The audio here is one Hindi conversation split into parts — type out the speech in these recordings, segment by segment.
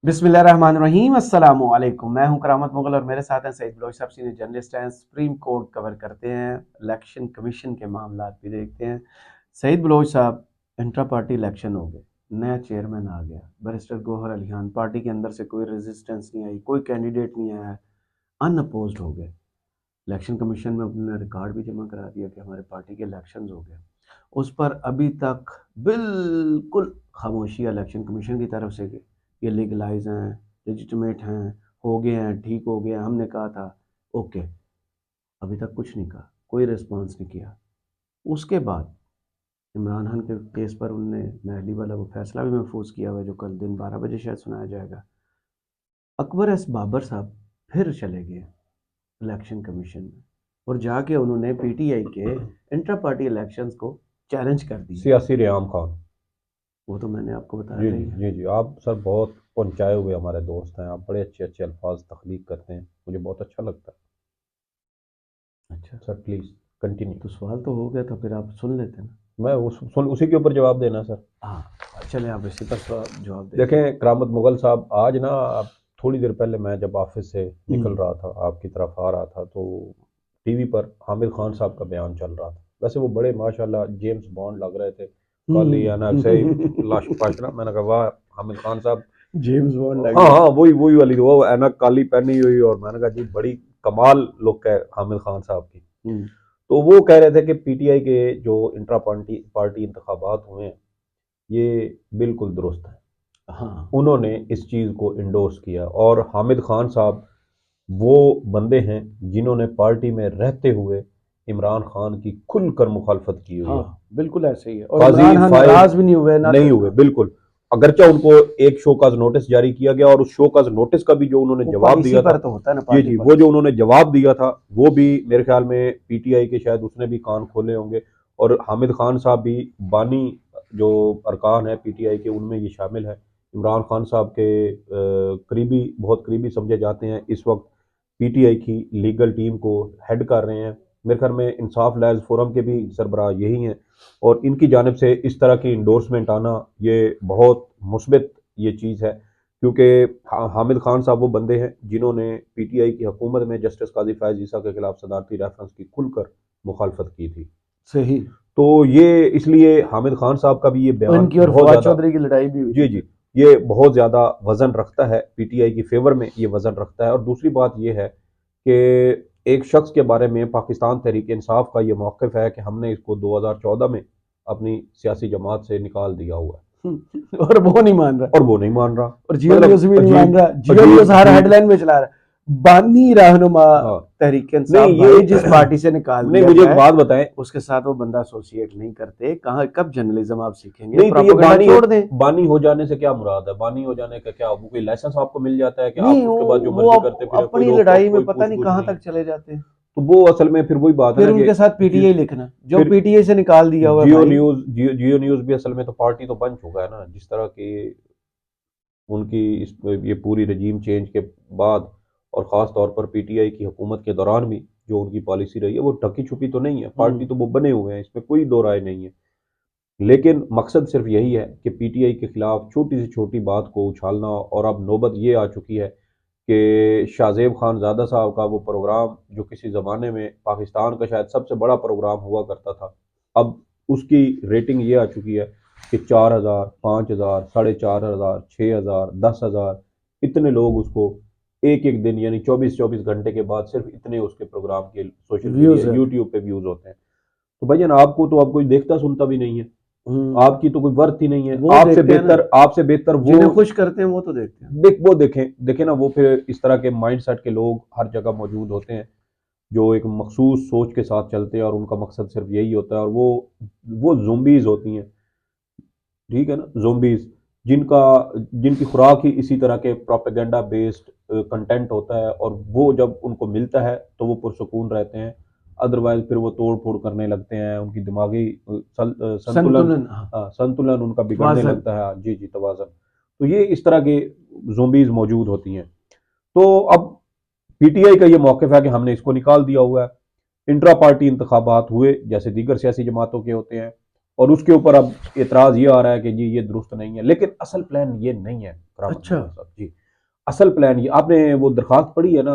बिस्मिल्लाहिर्रहमानिर्रहीम अस्सलामु अलैकुम। मैं हूं करामत मुगल और मेरे साथ हैं सईद बलोच साहब, सीनियर जर्नलिस्ट हैं। सुप्रीम कोर्ट कवर करते हैं, इलेक्शन कमीशन के मामलात भी देखते हैं। सईद बलोच साहब, इंट्रा पार्टी इलेक्शन हो गए, नया चेयरमैन आ गया, बैरिस्टर गौहर अली खान, पार्टी के अंदर से कोई रेजिस्टेंस नहीं आई, कोई कैंडिडेट नहीं आया, अनअपोज्ड हो गए। इलेक्शन कमीशन में अपने रिकॉर्ड भी जमा करा दिया कि हमारे पार्टी के इलेक्शन हो गए। उस पर अभी तक बिल्कुल खामोशी है इलेक्शन कमीशन की तरफ से कि ये लीगलाइज हैं, लेजिटिमेट हैं, हो गए हैं, ठीक हो गया, हमने कहा था, ओके। अभी तक कुछ नहीं कहा, कोई रिस्पांस नहीं किया। उसके बाद इमरान खान के केस पर उनने महली वाला वो फैसला भी महफूज किया हुआ है, जो कल दिन 12 बजे शायद सुनाया जाएगा। अकबर एस बाबर साहब फिर चले गए इलेक्शन कमीशन में और जाके उन्होंने पीटीआई के इंटर पार्टी इलेक्शंस को चैलेंज कर दिया। सियासी रेयाम खान। वो तो मैंने आपको बताया जी था जी ही है। जी जी, आप सर बहुत पहुंचाए हुए हमारे दोस्त हैं। आप बड़े अच्छे अच्छे अल्फाज तख्लीक करते हैं, मुझे बहुत अच्छा लगता अच्छा, है। Sir please continue. तो सवाल तो हो गया, तो फिर आप सुन लेते ना। मैं उसी के ऊपर जवाब देना सर। हाँ, चले आप इसी पर जवाब दे दें। देखें करामत मुगल साहब, आज ना आप थोड़ी देर पहले मैं जब ऑफिस से निकल हम्म। रहा था, आपकी तरफ आ रहा था, तो टीवी पर हामिद खान साहब का बयान चल रहा था। वैसे वो बड़े माशाल्लाह जेम्स बॉन्ड लग रहे थे, काली अनक से लाश पाशना। मैंने कहा वाह हामिद खान साहब। जेम्स बॉन्ड लग हाँ रहे हाँ, थे। वही वाली वो ऐनक काली पहनी हुई, और मैंने कहा जी बड़ी कमाल लुक है हामिद खान साहब की। हम्म। तो वो कह रहे थे कि पीटीआई के जो इंट्रा पार्टी पार्टी इंतखाबात हुए हैं, ये बिल्कुल दुरुस्त है। हाँ, उन्होंने इस चीज़ को इंडोर्स किया, और हामिद खान साहब वो बंदे हैं जिन्होंने पार्टी में रहते हुए इमरान खान की खुलकर मुखालफत की हुई हाँ, है। बिल्कुल ऐसे ही है, और काजी इमरान खान फाइज नाराज भी नहीं हुए ना नहीं हुए बिल्कुल। अगरचे उनको एक शोकाज नोटिस जारी किया गया, और उस शोकाज नोटिस का भी जो उन्होंने वो जवाब पॉलिसी दिया पर था, तो होता है ना, जी पार्टी जी, वो जो पॉलिसी। उन्होंने जवाब दिया था वो भी मेरे ख्याल में पीटीआई के शायद उसने भी कान खोले होंगे। और हामिद खान साहब भी बानी जो अरकान है पीटीआई के, उनमें ये शामिल है। इमरान खान साहब के करीबी, बहुत करीबी समझे जाते हैं। इस वक्त पीटीआई की लीगल टीम को हेड कर रहे हैं। मेरे ख्याल में इंसाफ लैज फोरम के भी सरबराह यही हैं, और इनकी जानिब से इस तरह की इंडोर्समेंट आना ये बहुत मुस्बित ये चीज़ है। क्योंकि हामिद खान साहब वो बंदे हैं जिन्होंने पीटीआई की हुकूमत में जस्टिस काजी फायज ईसा के खिलाफ सदारती रेफरेंस की खुलकर मुखालफत की थी। सही। तो ये इसलिए हामिद खान साहब का भी ये और बयान इनकी और बहुत फवाद ज़्यादा, चौधरी की लड़ाई भी हुई जी थी जी, फिर। ये बहुत ज़्यादा वज़न रखता है पीटीआई की फेवर में, ये वज़न रखता है। और दूसरी बात ये है कि एक शख्स के बारे में पाकिस्तान तहरीक इंसाफ का ये मौक़िफ़ है कि हमने इसको 2014 में अपनी सियासी जमात से निकाल दिया हुआ है, और वो नहीं मान रहा। और वो नहीं मान रहा। और जियो मतलब न्यूज भी नहीं मान अजीब रहा, जियो न्यूज अजीब हर अजीब। हेडलाइन में चला रहा है, बानी रहनुमा हाँ, तहरीक नहीं इंसाफ ये भाई जिस पार्टी से निकाल नहीं, दिया मुझे एक जाए बात बताएं। उसके साथ वो बंदा एसोसिएट नहीं करते। कहाँ कब जर्नलिज्म आप सीखेंगे? नहीं तो ये प्रोपेगेंडा छोड़ दें। बानी हो जाने से क्या मुराद है? बानी हो जाने का क्या, वो कोई लाइसेंस आपको मिल जाता है कि आप नहीं, उसके बाद जो वो मर्जी करते फिर, कोई अपनी रोक लड़ाई टोक में कोई पता पूछ नहीं पूछ कहाँ नहीं है? तक चले जाते हैं। तो वो असल में फिर वही बात है फिर ना कि उनके साथ पीटीआई लिखना, जो फिर पीटीआई से निकाल दिया हुआ है भाई। जियो न्यूज भी असल में तो पार्टी तो बन चुका है ना, जिस तरह की उनकी ये पूरी रजीम चेंज के बाद, और ख़ास तौर पर पीटीआई की हुकूमत के दौरान भी जो उनकी पॉलिसी रही है, वो ढकी छुपी तो नहीं है। पार्टी हम्म। तो वो बने हुए हैं, इसमें कोई दो राय नहीं है। लेकिन मकसद सिर्फ यही है कि पीटीआई के खिलाफ छोटी से छोटी बात को उछालना। और अब नौबत ये आ चुकी है कि शाहजेब खानजादा साहब का वो प्रोग्राम, जो किसी ज़माने में पाकिस्तान का शायद सबसे बड़ा प्रोग्राम हुआ करता था, अब उसकी रेटिंग ये आ चुकी है कि 4,000, 5,000, 4,500, 6,000, 10,000, इतने लोग उसको एक एक दिन यानी 24-24 घंटे के बाद सिर्फ इतने उसके प्रोग्राम के सोशल मीडिया व्यूज है। यूट्यूब पे व्यूज़ होते हैं। तो भाईजान आपको तो अब कोई देखता सुनता भी नहीं है, हम्म। आपकी तो कोई वर्थ ही नहीं है। वो देखते हैं ना, आपसे बेहतर वो जिन्हें खुश करते हैं वो तो देखते हैं। वो देखें ना। वो फिर इस तरह के माइंडसेट के लोग हर जगह मौजूद होते हैं, जो एक मखसूस सोच के साथ चलते हैं, और उनका मकसद सिर्फ यही होता है। और वो ज़ोंबीज होती हैं, ठीक है ना, ज़ोंबीज, जिनका जिनकी खुराक ही इसी तरह के प्रोपेगेंडा बेस्ड कंटेंट होता है, और वो जब उनको मिलता है तो वो पुरसुकून रहते हैं। अदरवाइज फिर वो तोड़ फोड़ करने लगते हैं, उनकी दिमागी संतुलन, संतुलन, हाँ। संतुलन उनका बिगड़ने वाजन। लगता है। हाँ, जी जी, तवाज़न। तो ये इस तरह के ज़ोंबीज मौजूद होती हैं। तो अब पीटीआई का ये मौक़िफ़ है कि हमने इसको निकाल दिया हुआ है। इंट्रा पार्टी इंतखाबात हुए जैसे दीगर सियासी जमातों के होते हैं, और उसके ऊपर अब एतराज़ ये आ रहा है कि जी ये दुरुस्त नहीं है। लेकिन असल प्लान ये नहीं है करामत अच्छा। मुगल साहब जी। असल प्लान ये, आपने वो दरखास्त पढ़ी है ना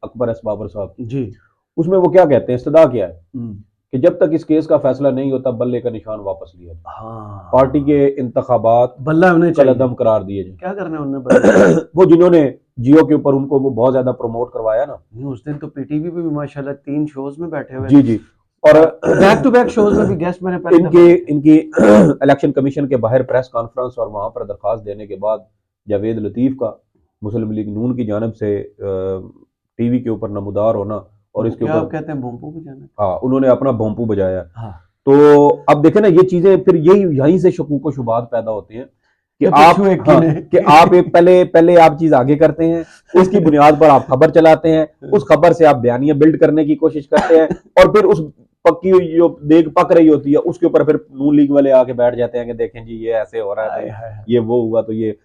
अकबर एस बाबर साहब की, जी। उसमें वो क्या कहते हैं, इस्तदा क्या है हम्म। कि जब तक इस केस का फैसला नहीं होता बल्ले का निशान वापस लिया जाए, हाँ, पार्टी के इंतखाबात बल्ला होने चाहिए। कलअदम करार दिए जाए। क्या करना है उन्होंने बल्ले? वो जिन्होंने जियो के ऊपर उनको वो बहुत ज्यादा प्रमोट करवाया ना, नहीं, उस दिन तो पीटीवी पे भी माशाल्लाह 3 शोज में बैठे हुए जी थे। जी। और बैक टू बैक शोज में भी गेस्ट मैंने पहली इनकी दफा देखे। इनकी इलेक्शन कमीशन के बाहर प्रेस कॉन्फ्रेंस और वहां पर दरखास्त देने के बाद जावेद लतीफ का मुस्लिम लीग नून की जानब से टीवी के ऊपर नमूदार होना और वो इसके क्या आप ऊपर, कहते हैं, भोंपू भी जाना? हाँ, उन्होंने अपना भोंपू बजाया। हाँ, तो अब देखें ना ये चीजें, फिर यही यहीं से शकूक व शुबात पैदा होते हैं कि ये आप, पिछू एक हाँ, ने। कि आप एक पहले पहले आप चीज आगे करते हैं, उसकी बुनियाद पर आप खबर चलाते हैं, उस खबर से आप बयानियां बिल्ड करने की कोशिश करते हैं, और फिर उस पक्की हुई जो देग पक रही होती है उसके ऊपर फिर नून लीग वाले आके बैठ जाते हैं कि देखें जी ये ऐसे हो रहा है, हाय तो हाय हाय। ये वो हुआ, तो ये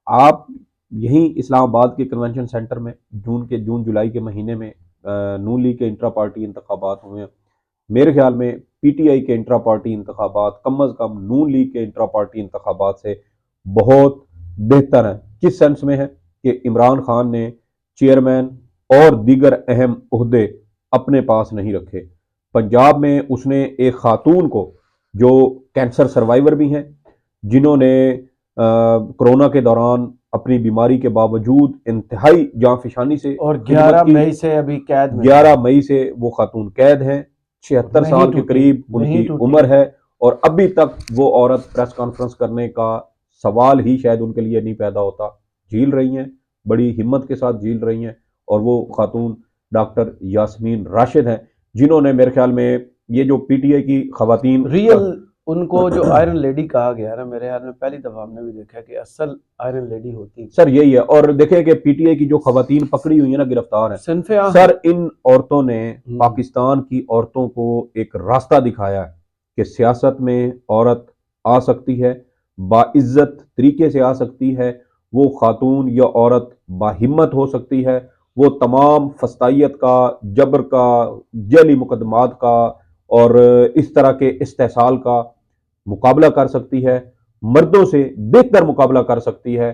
आप यहीं इस्लामाबाद के कन्वेंशन सेंटर में जून जुलाई के महीने में नून लीग के इंट्रा पार्टी इंतखाबात हुए हैं। मेरे ख्याल में पीटीआई के इंट्रा पार्टी इंतखाबात कम अज कम नून लीग के इंट्रा पार्टी इंतखाबात से बहुत बेहतर है। किस सेंस में है कि इमरान खान ने चेयरमैन और दीगर अहम ओहदे अपने पास नहीं रखे। पंजाब में उसने एक खातून को जो कैंसर सर्वाइवर भी हैं, जिन्होंने कोरोना के दौरान अपनी बीमारी के बावजूद इंतहाई जांफिशानी से और खिदमत 11 की। मई से अभी कैद में 11 मई से वो खातून कैद हैं, 76 नहीं साल के टूटी, करीब नहीं उनकी टूटी। उम्र है, और अभी तक वो औरत प्रेस कॉन्फ्रेंस करने का सवाल ही शायद उनके लिए नहीं पैदा होता। झील रही हैं, बड़ी हिम्मत के साथ झील रही हैं, और वो खातून डॉक्टर यास्मीन राशिद हैं, जिन्होंने मेरे ख्याल में ये जो पीटीआई की खवातीन रियल उनको जो आयरन लेडी कहा गया ना, मेरे ख्याल में पहली दफा हमने भी देखा कि असल आयरन लेडी होती है। सर यही है। और देखें कि पीटीआई की जो खवातीन पकड़ी हुई है ना, गिरफ्तार है सिन्फे आम सर, इन औरतों ने हम्म। पाकिस्तान की औरतों को एक रास्ता दिखाया है कि सियासत में औरत आ सकती है, बाइज्जत तरीके से आ सकती है, वो खातून या औरत बाहिम्मत हो सकती है, वो तमाम फस्तायत का, जबर का, जैली मुकदमात का और इस तरह के इस्तेसाल का मुकाबला कर सकती है, मर्दों से बेहतर मुकाबला कर सकती है,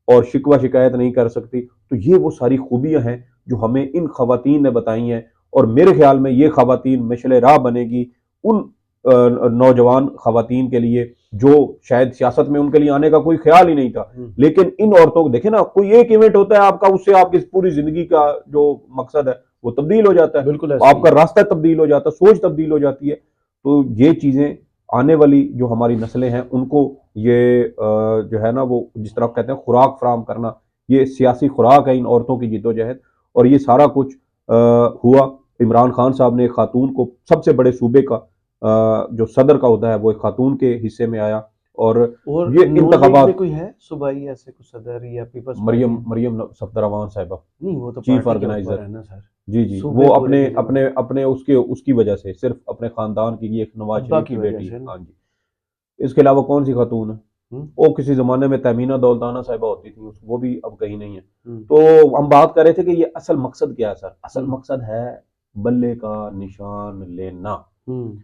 और शिकवा शिकायत नहीं कर सकती। तो ये वो सारी खूबियां हैं जो हमें इन खवातीन ने बताई हैं, और मेरे ख्याल में ये खवातीन मशले राह बनेगी उन नौजवान खवातीन के लिए जो शायद सियासत में उनके लिए आने का कोई ख्याल ही नहीं था। लेकिन इन औरतों को देखे ना, कोई एक इवेंट होता है आपका, उससे आपकी पूरी जिंदगी का जो मकसद है वो तब्दील हो जाता है, बिल्कुल आपका रास्ता तब्दील हो जाता है, सोच तब्दील हो जाती है। तो ये चीजें आने वाली जो हमारी नस्लें हैं उनको ये जो है ना, वो जिस तरह कहते हैं खुराक फराम करना, ये सियासी खुराक है इन औरतों की जिद्दोजहद। और ये सारा कुछ हुआ, इमरान खान साहब ने एक खातून को, सबसे बड़े सूबे का जो सदर का होता है वो एक खातून के हिस्से में आया, और ये इंतखाबात कोई है सूबाई ऐसे कुछ सदर या पीपल्स मरियम मरियम सफदरवान साहबा, नहीं, वो तो चीफ पार्टी के ऊपर ऑर्गेनाइजर है ना सर। जी जी, सूबे वो पूरे अपने के जो अपने अपने उसके उसकी वजह से, सिर्फ अपने खानदान की, एक नवाज अब्बा शरीफ की की वजह बेटी, से ना। हाँ जी। इसके अलावा कौन सी खातून है? हम्म, वो किसी जमाने में तमीना दौलताना साहिबा होती थी, वो भी अब कहीं नहीं है। हम्म, तो हम बात कर रहे थे कि ये असल मकसद क्या है सर? असल हम्म, मकसद है बल्ले का निशान लेना। हम्म।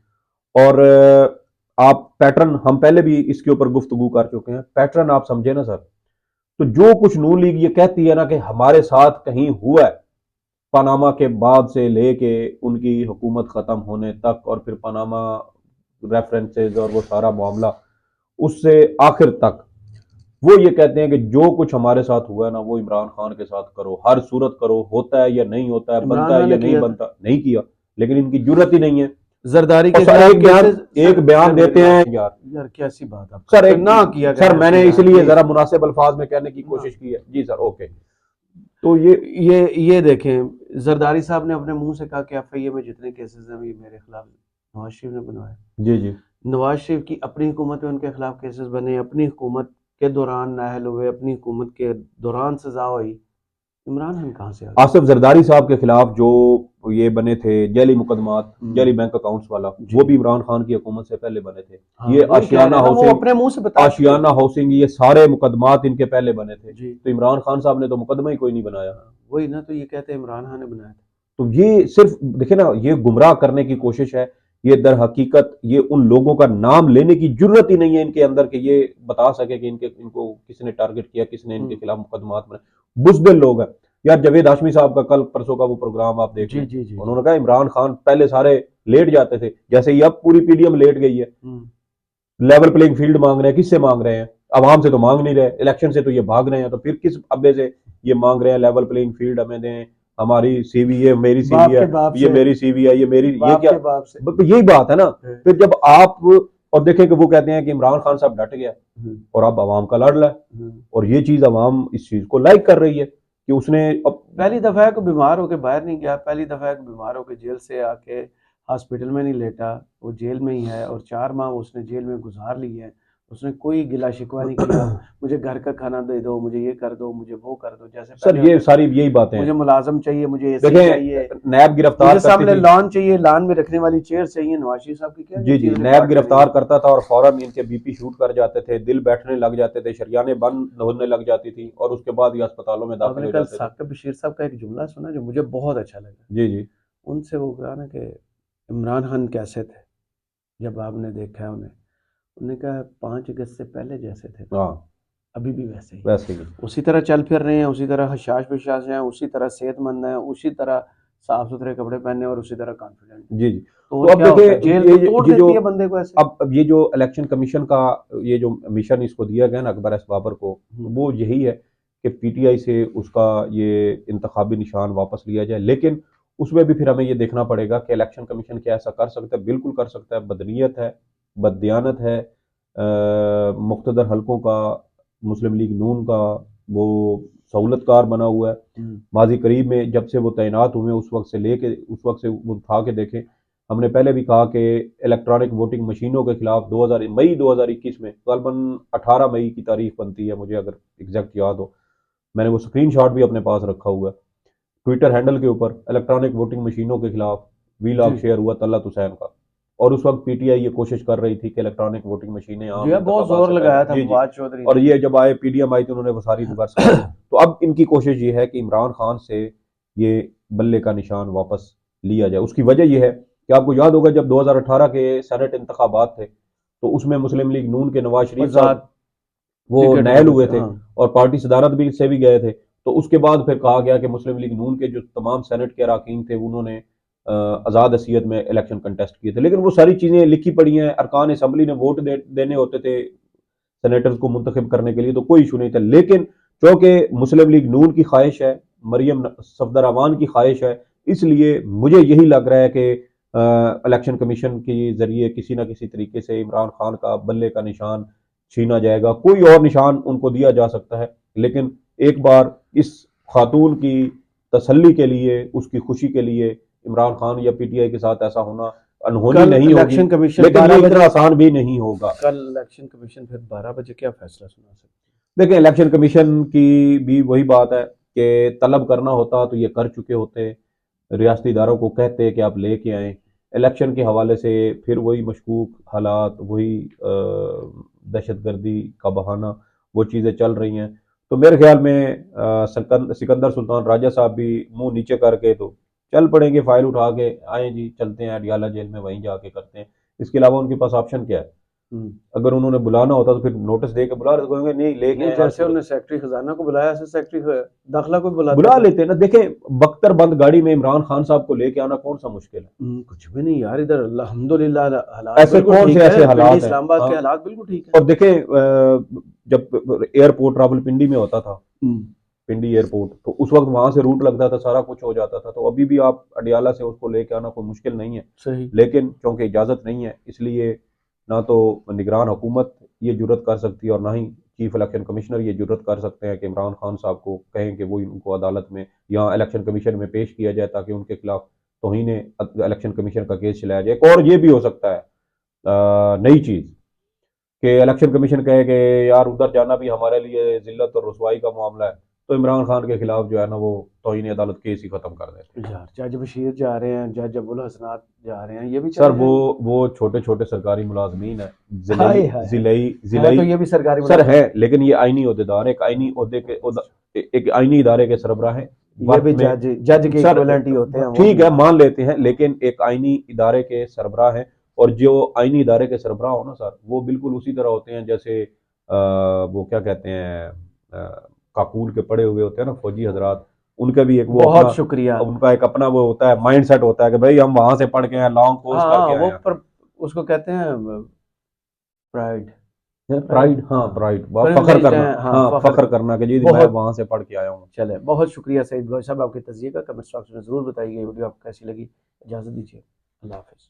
और आप पैटर्न, हम पहले भी इसके ऊपर गुफ्तगू कर चुके हैं, पैटर्न आप समझे ना सर। तो जो कुछ नून लीग ये कहती है ना कि हमारे साथ कहीं हुआ है, पनामा के बाद से लेके उनकी हुकूमत खत्म होने तक, और फिर पनामा रेफरेंसेस और वो सारा मामला, उससे आखिर तक वो ये कहते हैं कि जो कुछ हमारे साथ हुआ है ना, वो इमरान खान के साथ करो, हर सूरत करो, होता है या नहीं होता है, इमरान बनता है खान या ने नहीं किया था बनता, नहीं किया, लेकिन इनकी जरूरत ही नहीं है। जरदारी और के सर खिलाफ एक बयान देते हैं यार। यार कैसी बात आप सर करते एक हैं? ना किया सर करें मैंने ऐसे यार, इसलिए प्लीज। जरा मुनासिब अल्फाज में कहने की कोशिश की है जी सर, ओके। तो ये देखें, जरदारी साहब ने अपने मुंह से कहा कि एफआईए में जितने केसेस हैं ये मेरे खिलाफ नवाज शरीफ ने बनवाए। जी जी, नवाज शरीफ की अपनी हुकूमत में उनके खिलाफ केसेस बने, अपनी हुकूमत के दौरान नाअहल हुए, अपनी हुकूमत के दौरान सजा हुई। इमरान खान कहाँ से आ गया? आसिफ जरदारी साहब के खिलाफ जो ये बने थे जैली मुकदमात, जैली बैंक अकाउंट्स वाला, वो भी इमरान खान की हुकूमत से पहले बने थे। हाँ, ये वही कह रहे हैं ना, वो अपने मुंह से बता चुके हैं। आशियाना हाउसिंग, ये सारे मुकदमात इनके पहले बने थे। जी, तो इमरान खान साहब ने तो मुकदमा ही कोई नहीं बनाया। वही ना, तो ये कहते हैं इमरान खान ने बनाया था। तो ये सिर्फ देखे ना, ये गुमराह करने की कोशिश है ये दर हकीकत ये उन लोगों का नाम लेने की जरूरत ही नहीं है इनके अंदर कि ये बता सके कि इनको किसने टारगेट किया, किसने इनके खिलाफ मुकदमात बनाए। बुज़दिल लोग हैं यार। जावेद हाशमी साहब का कल परसों का वो प्रोग्राम आप देख जी लें, जी जी उन्होंने कहा इमरान खान पहले सारे लेट जाते थे, जैसे ही अब पूरी पीडीएम लेट गई है, लेवल प्लेइंग फील्ड मांग रहे हैं। किससे मांग रहे हैं? आवाम से तो मांग नहीं रहे, इलेक्शन से तो ये भाग रहे हैं, तो फिर किस अब्बे से ये मांग रहे हैं लेवल प्लेइंग फील्ड हमें दें, हमारी सीवी, ये मेरी सीवी बाप है, के बाप ये से, मेरी सीवी है, ये मेरी, ये बाप क्या के बाप से। यही बात है ना। फिर जब आप और देखें कि वो कहते हैं कि इमरान खान साहब डट गया और अब आवाम का लड़ रहा है, और ये चीज आवाम इस चीज को लाइक कर रही है कि उसने अब पहली दफा है को बीमार होके बाहर नहीं गया, पहली दफा है को बीमार होके जेल से आके हॉस्पिटल में नहीं लेटा, वो जेल में ही है और 4 माह उसने जेल में गुजार ली है। उसने कोई गिला शिकवा नहीं किया, मुझे घर का खाना दे दो, मुझे ये कर दो, मुझे वो कर दो, जैसे सर पहले ये होता सारी था। यही बातें मुझे हैं। मुलाजम चाहिए, मुझे एसी चाहिए, देखें नैब गिरफ्तार मुझे करती सामने थी, लॉन चाहिए, लॉन में रखने वाली चेयर चाहिए। नवाज शरीफ साहब की क्या जी जी, चीज नैब रिकॉर्ड कर रही गिरफ्तार है। करता था और फौरन इनके बीपी शूट कर जाते थे, दिल बैठने लग जाते थे, शरियाने बंद होने लग जाती थी और उसके बाद ये अस्पतालों में दाखिल आपने हो कल जाते थे। साकिब बशीर साहब का एक जुमला सुना जो मुझे बहुत अच्छा लगा। जी जी उनसे वो कहा ना कि इमरान खान कैसे थे जब आपने देखा है उन्हें, उन्होंने कहा 5 अगस्त से पहले जैसे थे हाँ, अभी भी वैसे ही, वैसे ही। उसी तरह चल फिर रहे हैं, उसी तरह हशाश बिशाश हैं, उसी तरह सेहतमंद हैं, उसी तरह साफ सुथरे कपड़े पहने और उसी तरह कॉन्फिडेंट। जी जी। तो तो और अब क्या होता है, देखिए जेल तो तोड़ ये जो देती है बंदे को ऐसे। अब ये जो इलेक्शन कमीशन का ये जो मिशन इसको दिया गया ना अकबर एस बाबर को, वो यही है कि पीटीआई से उसका ये इंतखाबी निशान वापस लिया जाए। लेकिन उसमें भी फिर हमें ये देखना पड़ेगा कि इलेक्शन कमीशन क्या ऐसा कर सकता है? बिल्कुल कर सकता है। बदनीयत है, बददियानत है, मुख्तदर हलकों का, मुस्लिम लीग नून का वो सहूलतकार बना हुआ है। माजी करीब में जब से वो तैनात हुए उस वक्त से लेके उस वक्त से वो उठा के देखें, हमने पहले भी कहा कि इलेक्ट्रॉनिक वोटिंग मशीनों के खिलाफ मई 2021 में तकरीबन 18 मई की तारीख बनती है, मुझे अगर एग्जैक्ट याद हो, मैंने वो स्क्रीनशॉट भी अपने पास रखा हुआ है ट्विटर हैंडल के ऊपर। इलेक्ट्रॉनिक वोटिंग मशीनों के खिलाफ वीलॉग जी शेयर हुआ तलत हुसैन का, और उस वक्त पीटीआई ये कोशिश कर रही थी कि इलेक्ट्रॉनिक वोटिंग मशीनें जी आम हाँ, बहुत इंतखाबात जोर से पहले, लगाया था जी जी, फवाद चौधरी और ने। ये जब आए पीडीएम आई तो उन्होंने वो सारी रिवर्स कर दी। तो अब इनकी कोशिश ये है कि इमरान खान से ये बल्ले का निशान वापस लिया जाए। उसकी वजह यह है कि आपको याद होगा जब 2018 के सेनेट इंतखाबात थे तो उसमें मुस्लिम लीग नून के नवाज शरीफ साहब आजाद वो टिकट नायल हो हुए गया, थे हाँ। और पार्टी सदारत भी से भी गए थे। तो उसके बाद फिर कहा गया कि मुस्लिम लीग नून के जो तमाम सेनेट के अरकान थे उन्होंने आज़ाद हैसियत में इलेक्शन कंटेस्ट किए थे। लेकिन वो सारी चीज़ें लिखी पड़ी हैं, अरकान असम्बली ने वोट देने होते थे सेनेटर्स को मुंतखब करने के लिए, तो कोई इशू नहीं था। लेकिन चूंकि मुस्लिम लीग नून की ख्वाहिश है, मरियम सफदर अवान की ख्वाहिश है, इसलिए मुझे यही लग रहा है कि इलेक्शन कमीशन के जरिए किसी ना किसी तरीके से इमरान खान का बल्ले का निशान छीना जाएगा। कोई और निशान उनको दिया जा सकता है, लेकिन एक बार इस खातून की तसल्ली के लिए, उसकी खुशी के लिए इमरान खान या पीटीआई के साथ ऐसा होना अनहोनी कल नहीं होगी, इलेक्शन कमीशन लेकिन 12 ये बजे, इतना आसान भी नहीं होगा। कल इलेक्शन कमीशन फिर 12 बजे क्या फैसला सुना सकती देखिए इलेक्शन कमीशन की भी वही बात है कि तलब करना होता तो ये कर चुके होते, रियासती इदारों को कहते कि आप लेके आएँ। इलेक्शन के हवाले से फिर वही मशकूक हालात, वही दहशतगर्दी का बहाना, वो चीज़ें चल रही हैं। तो मेरे ख्याल में सिकंदर सुल्तान राजा साहब भी मुंह नीचे करके तो चल पड़ेंगे, फाइल उठा के आए जी चलते हैं अडियाला जेल में, वहीं जाके करते हैं। इसके अलावा उनके पास ऑप्शन क्या है? है। अगर उन्होंने बुलाना होता तो फिर नोटिस दे के बुला रहे, तो कहेंगे नहीं लेके नहीं, आए आज जैसे सूरत, उन्होंने सेक्रेटरी खजाना को बुलाया, ऐसे सेक्रेटरी दाखिला को बुलाते बुला थे। लेते ना। देखें बख्तर बंद गाड़ी में इमरान खान साहब को लेके आना कौन सा मुश्किल है? कुछ भी नहीं यार, इधर अल्हम्दुलिल्लाह हालात ऐसे बिल्कुल कौन ठीक से है, ऐसे पिंडी हालात हैं? इस्लामाबाद हाँ, के हालात बिल्कुल ठीक है। और देखें जब एयरपोर्ट रावलपिंडी में होता था, पिंडी एयरपोर्ट, तो उस वक्त वहां से रूट लगता था, सारा कुछ हो जाता था। तो अभी भी आप अडियाला से उसको लेके आना कोई मुश्किल नहीं है। सही। लेकिन चूंकि इजाजत नहीं है, इसलिए ना तो निगरान हुकूमत ये जुर्रत कर सकती है और ना ही चीफ इलेक्शन कमिश्नर ये जुर्रत कर सकते हैं कि इमरान खान साहब को कहें कि वो उनको अदालत में या इलेक्शन कमीशन में पेश किया जाए ताकि उनके खिलाफ तौहीन इलेक्शन कमीशन का केस चलाया जाए। और ये भी हो सकता है नई चीज़ कि इलेक्शन कमीशन कहे कि यार उधर जाना भी हमारे लिए जिल्लत और रुसवाई का मामला है, तो इमरान खान के खिलाफ जो है ना वो तौहीन अदालत केस ही खत्म कर देते हैं। यार जज बशीर जा रहे हैं, जज अबुल हसनात जा रहे हैं, ये भी सर चले जाएंगे। वो छोटे छोटे सरकारी मुलाजमीन है, हाय जिलई हाय हाय, जिलई है तो जिलई ये भी सरकारी सर मुलाजिम। है, लेकिन ये आईनी ओहदेदार, एक आईनी ओहदे के एक आईनी इदारे के सरबराह हैं ये भी वर्क में जज के सर इक्विवेलेंट ही होते हैं वो ठीक भी। है मान लेते हैं, लेकिन एक आईनी इदारे के सरबराह हैं, और जो आईनी इदारे के सरबराह हो ना सर, वो बिल्कुल उसी तरह होते हैं जैसे वो क्या कहते हैं, काकूल के पड़े हुए होते हैं ना फौजी हजरात, उनका भी एक वो अपना, बहुत शुक्रिया। उनका एक अपना वो होता है, माइंड सेट होता है कि भाई हम वहां से पढ़ के आए, लॉन्ग कोर्स हाँ करके वो आए हैं। उसको कहते हैं प्राइड। प्राइड, प्राइड, हाँ हाँ। प्राइड, फखर प्रिविलेज्ड करना, है, हाँ हाँ फख्र फखर करना। करना कि जी मैं बहुत वहां से पढ़ के आया हूँ। चले, बहुत शुक्रिया सईद बलोच साहब आपके तजिए का। कमेंट बॉक्स में जरूर बताइए ये वीडियो आपको कैसी लगी। इजाजत दीजिए, अल्लाह हाफिज।